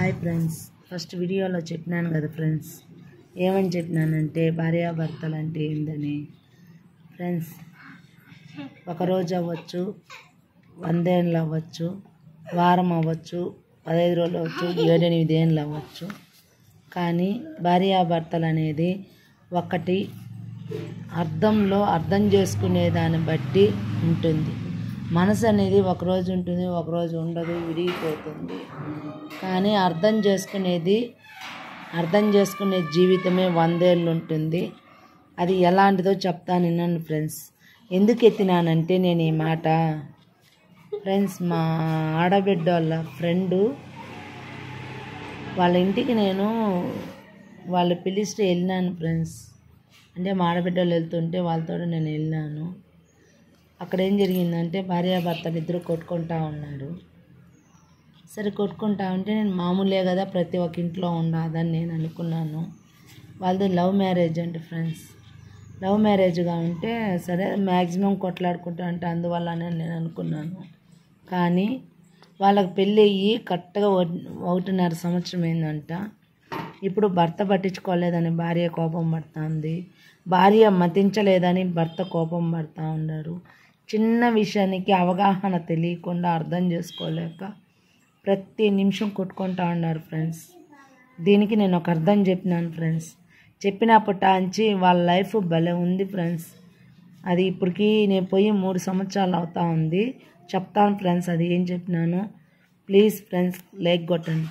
Hi friends, first వీడియోలో చెప్పినాను కదా ఫ్రెండ్స్, ఏమని చెప్పినానంటే భార్యాభర్తలు అంటే ఏందని. ఫ్రెండ్స్, ఒకరోజు అవ్వచ్చు, 100 ఏళ్ళు అవ్వచ్చు, వారం అవ్వచ్చు, 15 రోజులు అవ్వచ్చు, 7-8 ఏళ్ళు అవ్వచ్చు. కానీ భార్యాభర్తలు అనేది ఒకటి అర్థం చేసుకునే దాన్ని బట్టి ఉంటుంది. మనసు అనేది ఒకరోజు ఉంటుంది, ఒకరోజు ఉండదు, విరిగిపోతుంది. కానీ అర్థం చేసుకునే జీవితమే 100 ఏళ్ళు ఉంటుంది. అది ఎలాంటిదో చెప్తాను వినండి ఫ్రెండ్స్. ఎందుకు ఎత్తినానంటే నేను ఈ మాట, ఫ్రెండ్స్, మా ఆడబిడ్డ వాళ్ళ ఫ్రెండు వాళ్ళ ఇంటికి వాళ్ళు పిలిస్తే వెళ్ళినాను ఫ్రెండ్స్. అంటే మా ఆడబిడ్డలు వెళ్తుంటే వాళ్ళతో నేను వెళ్ళినాను. అక్కడ ఏం జరిగిందంటే భార్యాభర్తలు ఇద్దరు కొట్టుకుంటా ఉన్నారు. సరే, కొట్టుకుంటా ఉంటే నేను మామూలే కదా, ప్రతి ఒక్క ఇంట్లో ఉండదని నేను అనుకున్నాను. వాళ్ళది లవ్ మ్యారేజ్ అంటే ఫ్రెండ్స్. లవ్ మ్యారేజ్గా ఉంటే సరే మ్యాక్సిమం కొట్లాడుకుంటా అంటే అందువల్లనే నేను అనుకున్నాను. కానీ వాళ్ళకి పెళ్ళి అయ్యి కరెక్ట్గా 1.5 సంవత్సరం అయిందంట. ఇప్పుడు భర్త పట్టించుకోలేదని భార్య కోపం పడుతుంది, భార్య మతించలేదని భర్త కోపం పడుతూ ఉన్నారు. చిన్న విషయానికి అవగాహన తెలియకుండా అర్థం చేసుకోలేక ప్రతి నిమిషం కొట్టుకుంటూ ఉన్నారు ఫ్రెండ్స్. దీనికి నేను ఒక అర్థం చెప్పినాను ఫ్రెండ్స్. చెప్పినప్పటి వాళ్ళ లైఫ్ భలే ఉంది ఫ్రెండ్స్. అది ఇప్పటికీ నేను పోయి 3 సంవత్సరాలు అవుతా ఉంది. చెప్తాను ఫ్రెండ్స్ అది ఏం చెప్పినాను. ప్లీజ్ ఫ్రెండ్స్, లైక్ కొట్టండి.